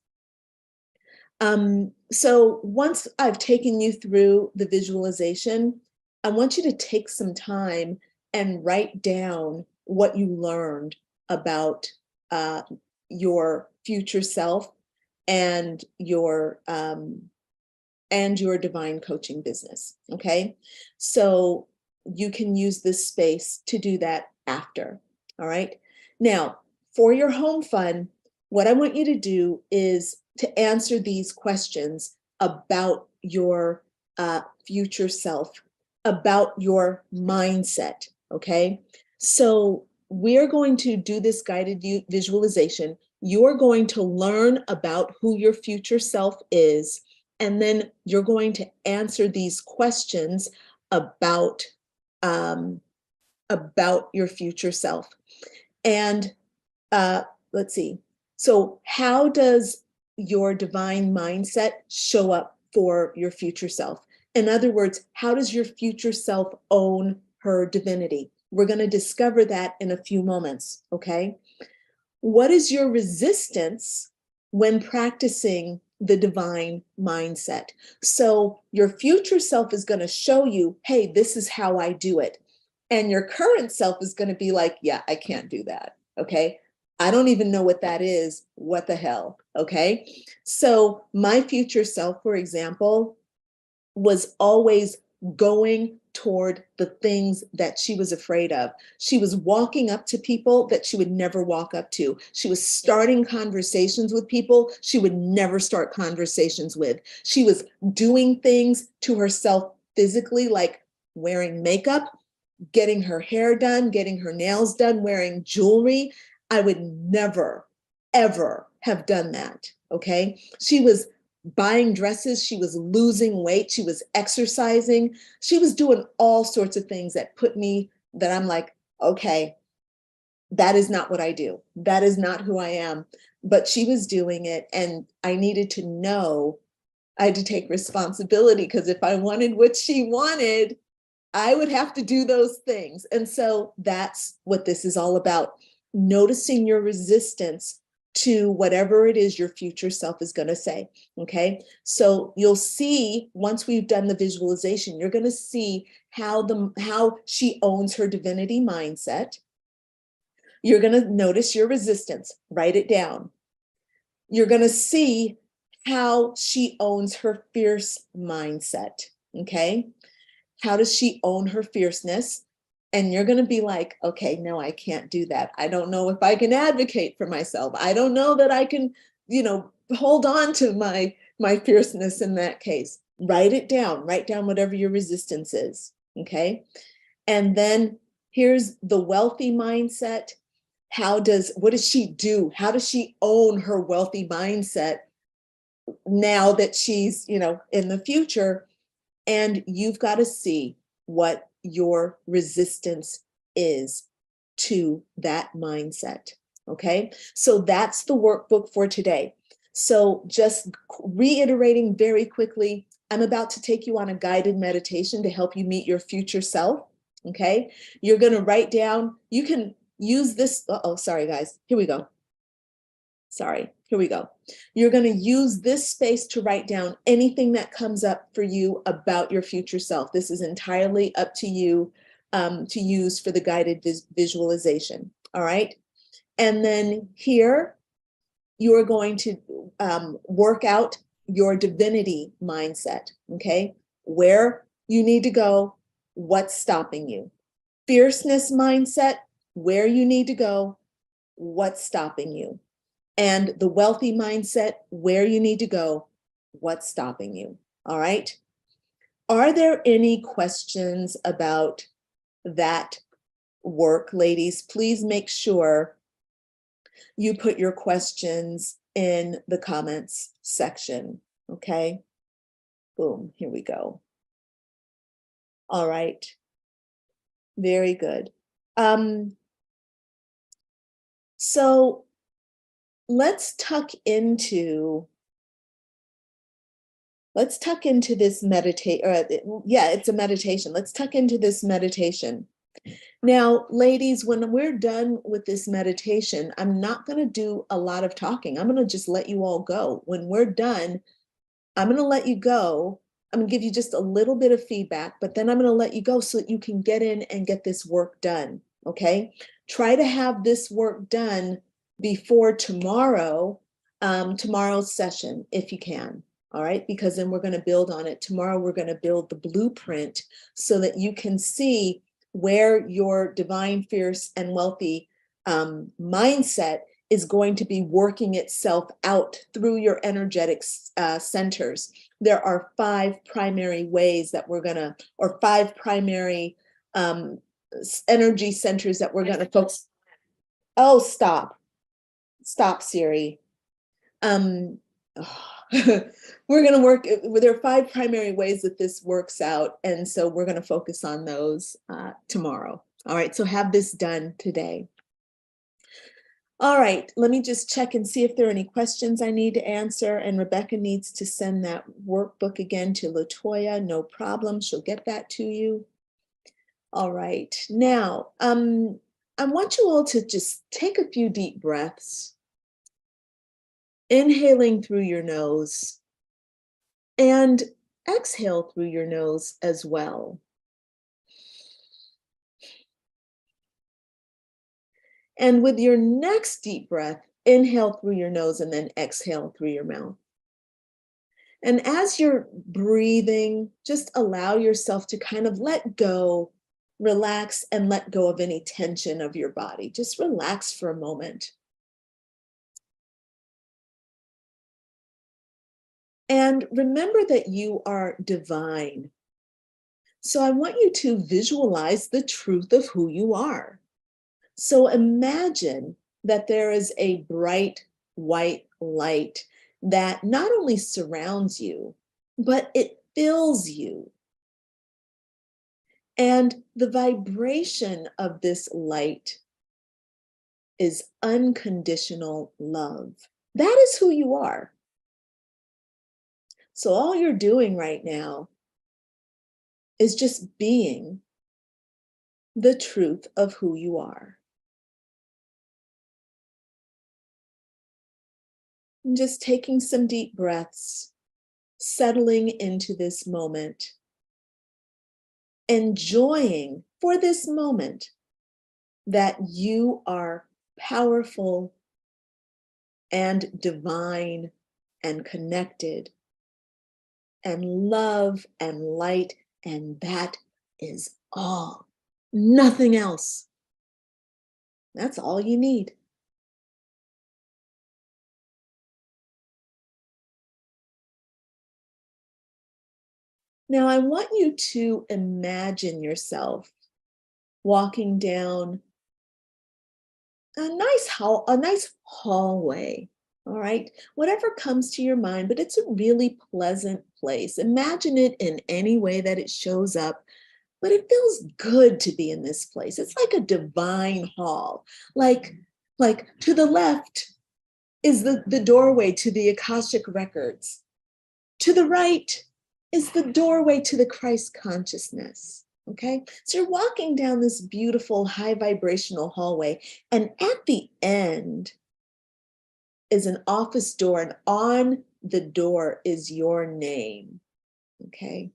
Speaker 1: So once I've taken you through the visualization, I want you to take some time and write down what you learned about uh, your future self and your divine coaching business. Okay, so you can use this space to do that after. All right. Now, for your home fun, what I want you to do is to answer these questions about your future self, about your mindset. Okay. So we're going to do this guided visualization. You're going to learn about who your future self is, and then you're going to answer these questions about um, your future self. And let's see. So how does your divine mindset show up for your future self? In other words, how does your future self own her divinity? We're going to discover that in a few moments, okay? What is your resistance when practicing the divine mindset? So your future self is going to show you, hey, this is how I do it. And your current self is going to be like, yeah, I can't do that. Okay. I don't even know what that is. What the hell? Okay. So my future self, for example, was always going toward the things that she was afraid of. She was walking up to people that she would never walk up to. She was starting conversations with people she would never start conversations with. She was doing things to herself physically, like wearing makeup, getting her hair done, getting her nails done, wearing jewelry. I would never, ever have done that. Okay. She was buying dresses. She was losing weight. She was exercising. She was doing all sorts of things that I'm like, okay, that is not what I do. That is not who I am. But she was doing it. And I needed to know, I had to take responsibility, because if I wanted what she wanted, I would have to do those things. And so that's what this is all about. Noticing your resistance to whatever it is your future self is going to say. Okay. So you'll see, once we've done the visualization, you're going to see how she owns her divinity mindset. You're going to notice your resistance, write it down. You're going to see how she owns her fierce mindset. Okay. How does she own her fierceness? And you're going to be like, okay, no, I can't do that. I don't know if I can advocate for myself. I don't know that I can, hold on to my fierceness in that case. Write it down. Write down whatever your resistance is. Okay. And then here's the wealthy mindset. What does she do? How does she own her wealthy mindset now that she's, in the future? And you've got to see what your resistance is to that mindset. Okay. So that's the workbook for today. So just reiterating very quickly, I'm about to take you on a guided meditation to help you meet your future self. Okay. You're going to write down, you can use this. Oh, sorry, guys. Here we go. Sorry, here we go. You're going to use this space to write down anything that comes up for you about your future self. This is entirely up to you to use for the guided visualization. All right. And then here, you are going to work out your divinity mindset. Okay. Where you need to go, what's stopping you. Fierceness mindset, where you need to go, what's stopping you. And the wealthy mindset, where you need to go, what's stopping you. All right. Are there any questions about that work, ladies? Please make sure you put your questions in the comments section. Okay. Boom. Here we go. All right. Very good. So let's tuck into this it's a meditation. Let's tuck into this meditation. Now, ladies, when we're done with this meditation, I'm not going to do a lot of talking. I'm going to just let you all go. When we're done, I'm going to let you go. I'm going to give you just a little bit of feedback, but then I'm going to let you go so that you can get in and get this work done. Okay. Try to have this work done before tomorrow, tomorrow's session, if you can. All right. Because then we're going to build on it. Tomorrow, we're going to build the blueprint so that you can see where your divine, fierce, and wealthy mindset is going to be working itself out through your energetic centers. There are 5 primary ways that we're gonna, or 5 primary energy centers that we're gonna focus. Oh, stop, Siri. We're gonna work, there are 5 primary ways that this works out. And so we're gonna focus on those tomorrow. All right, so have this done today. All right, let me just check and see if there are any questions I need to answer. And Rebecca needs to send that workbook again to LaToya. No problem, she'll get that to you. All right, now, I want you all to just take a few deep breaths, inhaling through your nose and exhale through your nose as well. And with your next deep breath, inhale through your nose and then exhale through your mouth. And as you're breathing, just allow yourself to kind of let go, relax, and let go of any tension of your body. Just relax for a moment. And remember that you are divine. So I want you to visualize the truth of who you are. So imagine that there is a bright white light that not only surrounds you, but it fills you. And the vibration of this light is unconditional love. That is who you are. So all you're doing right now is just being the truth of who you are. And just taking some deep breaths, settling into this moment, enjoying for this moment that you are powerful and divine and connected and love and light, and that is all, nothing else. That's all you need. Now, I want you to imagine yourself walking down a nice hallway. All right, whatever comes to your mind, but it's a really pleasant place. Imagine it in any way that it shows up, but it feels good to be in this place. It's like a divine hall. Like to the left is the doorway to the Akashic records. To the right is the doorway to the Christ consciousness. Okay, so you're walking down this beautiful high vibrational hallway, and at the end is an office door, and on the door is your name. Okay,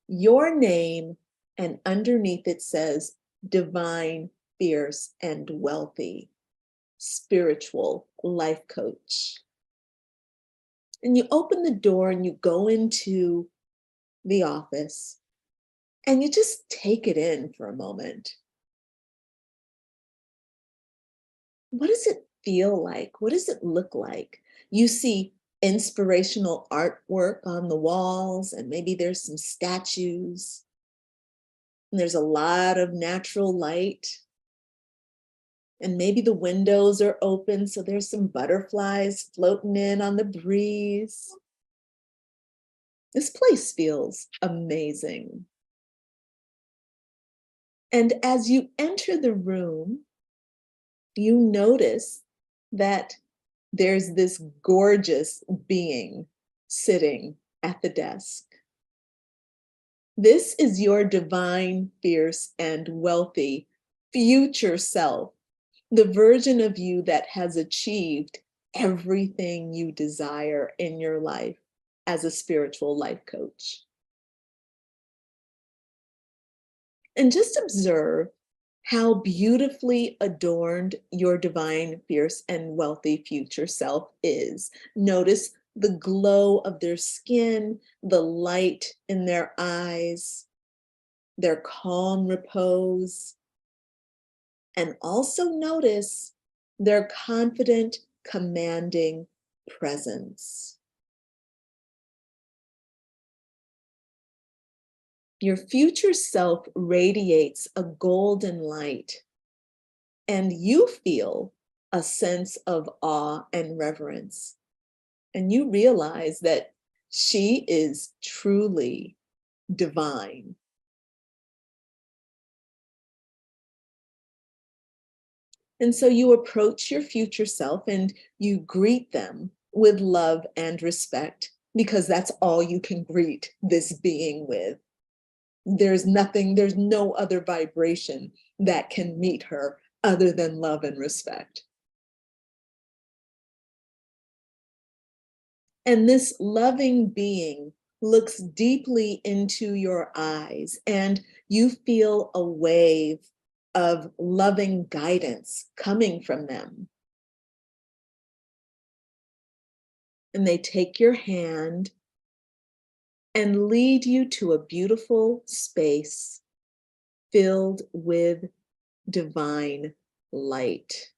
Speaker 1: your name, and underneath it says divine, fierce, and wealthy spiritual life coach. And you open the door and you go into the office and you just take it in for a moment. What does it feel like? What does it look like? You see inspirational artwork on the walls, and maybe there's some statues, and there's a lot of natural light. And maybe the windows are open, so there's some butterflies floating in on the breeze. This place feels amazing. And as you enter the room, you notice that there's this gorgeous being sitting at the desk. This is your divine, fierce, and wealthy future self, the version of you that has achieved everything you desire in your life. as a spiritual life coach. And just observe how beautifully adorned your divine, fierce, and wealthy future self is. Notice the glow of their skin, the light in their eyes, their calm repose, and also notice their confident, commanding presence. Your future self radiates a golden light, and you feel a sense of awe and reverence. And you realize that she is truly divine. And so you approach your future self and you greet them with love and respect, because that's all you can greet this being with. There's nothing, there's no other vibration that can meet her other than love and respect. And this loving being looks deeply into your eyes, and you feel a wave of loving guidance coming from them. And they take your hand and lead you to a beautiful space filled with divine light.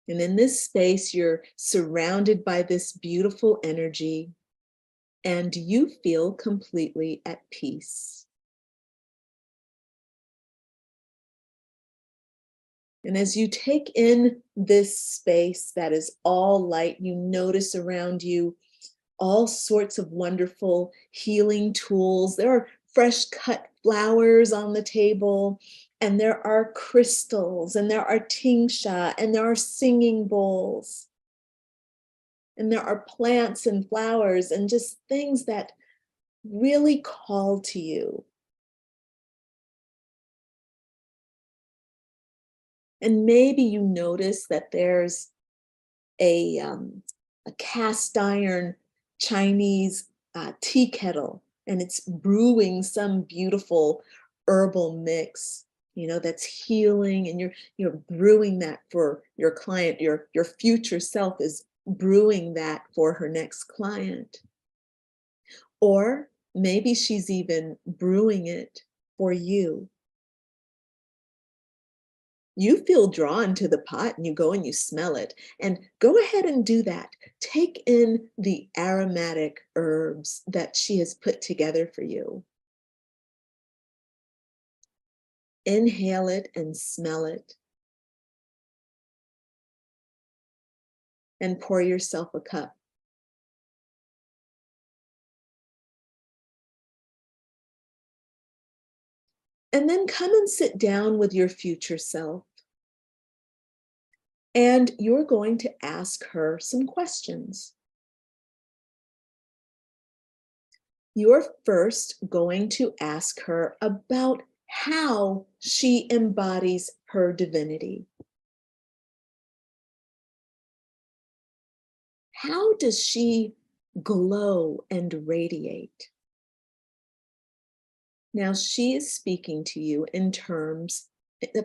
Speaker 1: And in this space, you're surrounded by this beautiful energy, and you feel completely at peace. And as you take in this space that is all light, you notice around you all sorts of wonderful healing tools. There are fresh cut flowers on the table, and there are crystals, and there are tingsha, and there are singing bowls, and there are plants and flowers and just things that really call to you. And maybe you notice that there's a cast iron Chinese tea kettle, and it's brewing some beautiful herbal mix, that's healing, and you're brewing that for your client. Your future self is brewing that for her next client. Or maybe she's even brewing it for you. You feel drawn to the pot and you go and you smell it. And go ahead and do that. Take in the aromatic herbs that she has put together for you. Inhale it and smell it. And pour yourself a cup. And then come and sit down with your future self. And you're going to ask her some questions. You're first going to ask her about how she embodies her divinity. How does she glow and radiate? Now, she is speaking to you in terms,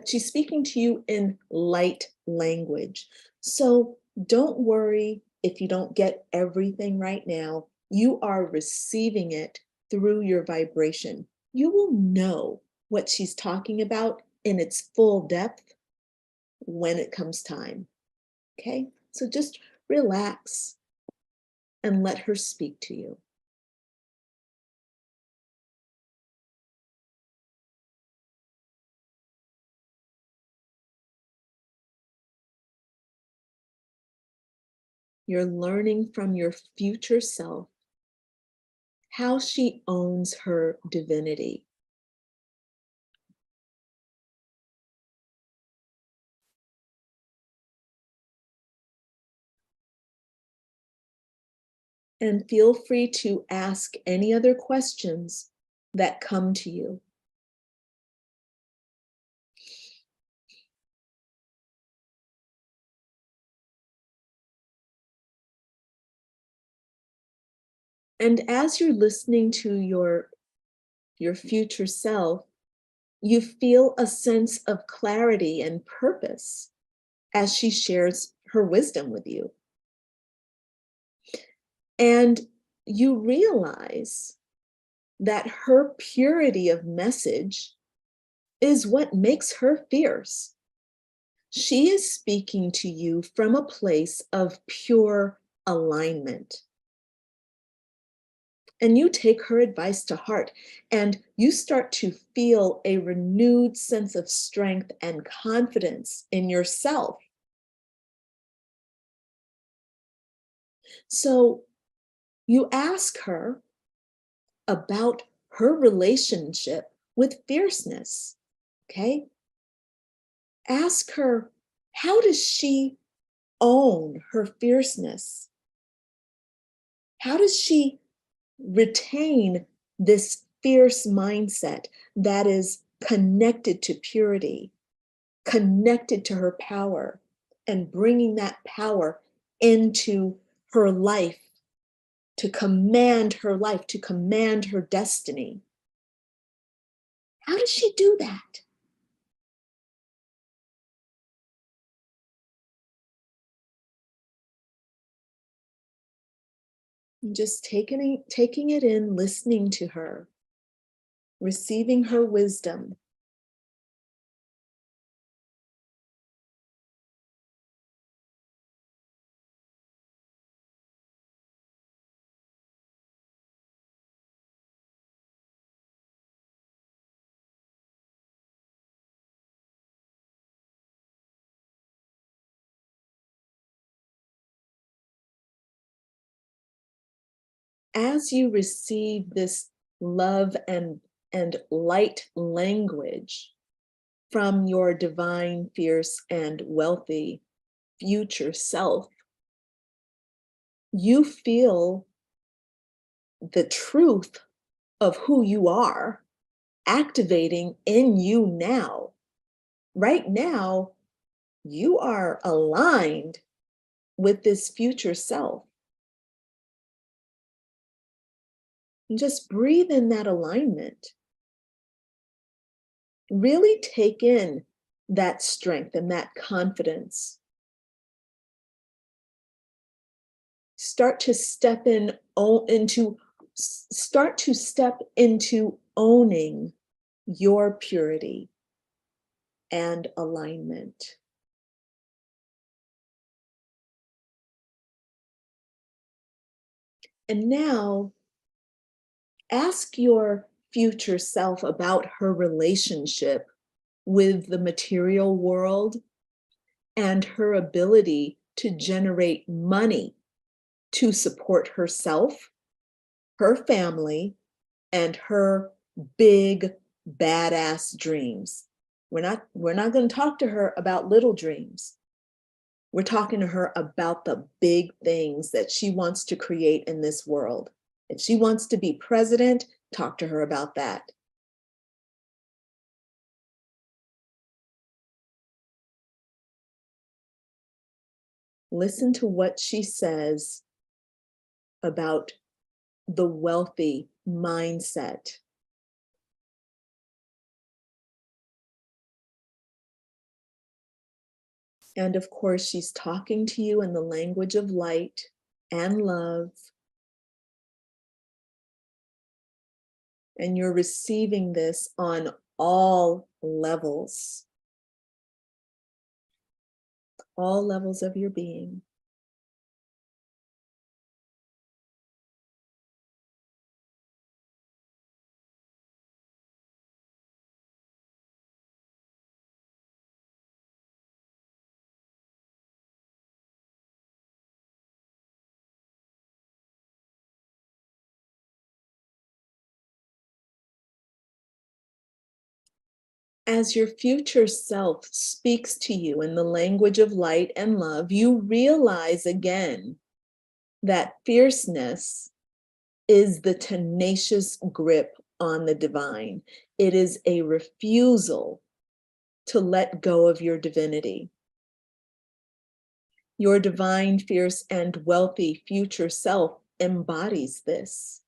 Speaker 1: she's speaking to you in light language. So don't worry if you don't get everything right now. You are receiving it through your vibration. You will know what she's talking about in its full depth when it comes time. Okay? So just relax and let her speak to you. You're learning from your future self how she owns her divinity. And feel free to ask any other questions that come to you. And as you're listening to your future self, you feel a sense of clarity and purpose as she shares her wisdom with you. And you realize that her purity of message is what makes her fierce. She is speaking to you from a place of pure alignment. And you take her advice to heart, and you start to feel a renewed sense of strength and confidence in yourself. So you ask her about her relationship with fierceness, okay? Ask her, how does she own her fierceness? How does she retain this fierce mindset that is connected to purity, connected to her power, and bringing that power into her life to command her life, to command her destiny? How does she do that? And just taking it in, listening to her, receiving her wisdom. As you receive this love and light language from your divine, fierce, and wealthy future self, you feel the truth of who you are activating in you now. Right now, you are aligned with this future self. And just breathe in that alignment. Really take in that strength and that confidence. Start to step into owning your purity and alignment. And now ask your future self about her relationship with the material world and her ability to generate money to support herself, her family, and her big badass dreams. We're not going to talk to her about little dreams. We're talking to her about the big things that she wants to create in this world. If she wants to be president, talk to her about that. Listen to what she says about the wealthy mindset. And of course, she's talking to you in the language of light and love. And you're receiving this on all levels of your being. As your future self speaks to you in the language of light and love, you realize again that fierceness is the tenacious grip on the divine. It is a refusal to let go of your divinity. Your divine, fierce, and wealthy future self embodies this.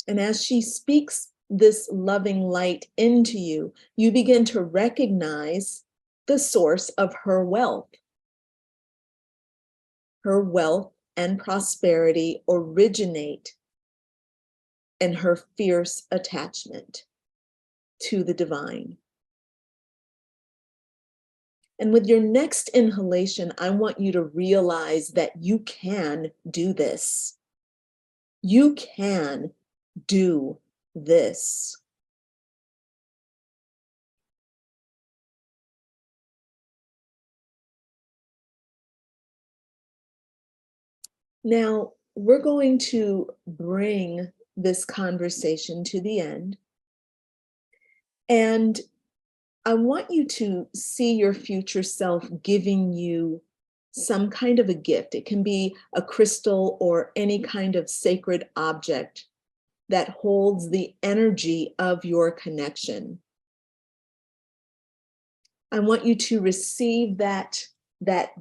Speaker 1: And as she speaks this loving light into you, you begin to recognize the source of her wealth. Her wealth and prosperity originate in her fierce attachment to the divine. And with your next inhalation, I want you to realize that you can do this. You can do this. Now, we're going to bring this conversation to the end. And I want you to see your future self giving you some kind of a gift. It can be a crystal or any kind of sacred object that holds the energy of your connection. I want you to receive that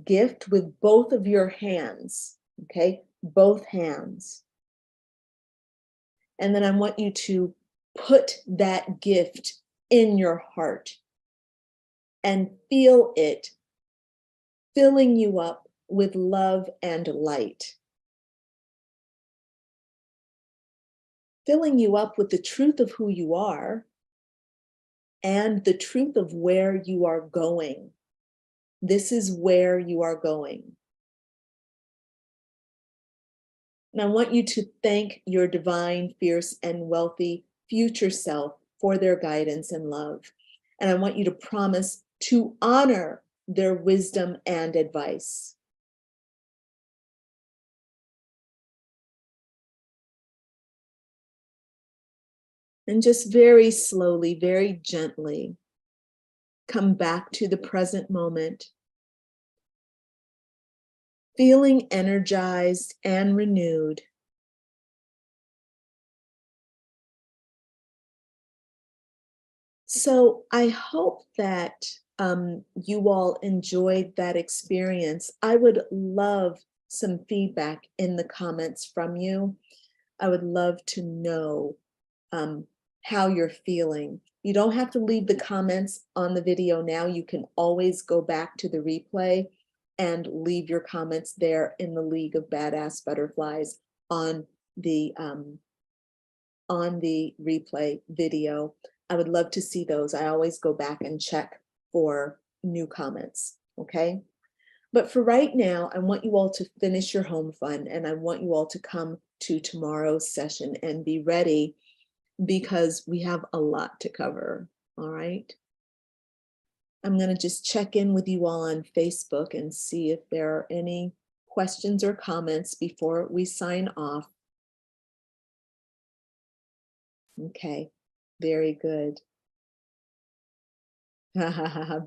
Speaker 1: gift with both of your hands, okay? Both hands. And then I want you to put that gift in your heart and feel it filling you up with love and light. Filling you up with the truth of who you are and the truth of where you are going. This is where you are going. And I want you to thank your divine, fierce, and wealthy future self for their guidance and love. And I want you to promise to honor their wisdom and advice. And just very slowly, very gently, come back to the present moment, feeling energized and renewed. So I hope that you all enjoyed that experience. I would love some feedback in the comments from you. I would love to know how you're feeling. You don't have to leave the comments on the video now. You can always go back to the replay and leave your comments there in the League of Badass Butterflies on the replay video. I would love to see those. I always go back and check for new comments, okay? But for right now, I want you all to finish your home fun, and I want you all to come to tomorrow's session and be ready because we have a lot to cover, all right? I'm gonna just check in with you all on Facebook and see if there are any questions or comments before we sign off. Okay, very good.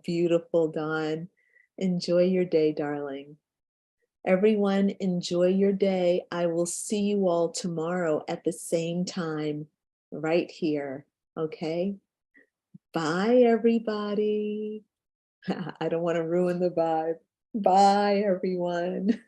Speaker 1: Beautiful, Dawn. Enjoy your day, darling. Everyone, enjoy your day. I will see you all tomorrow at the same time, right here, okay? Bye, everybody. I don't want to ruin the vibe. Bye, everyone.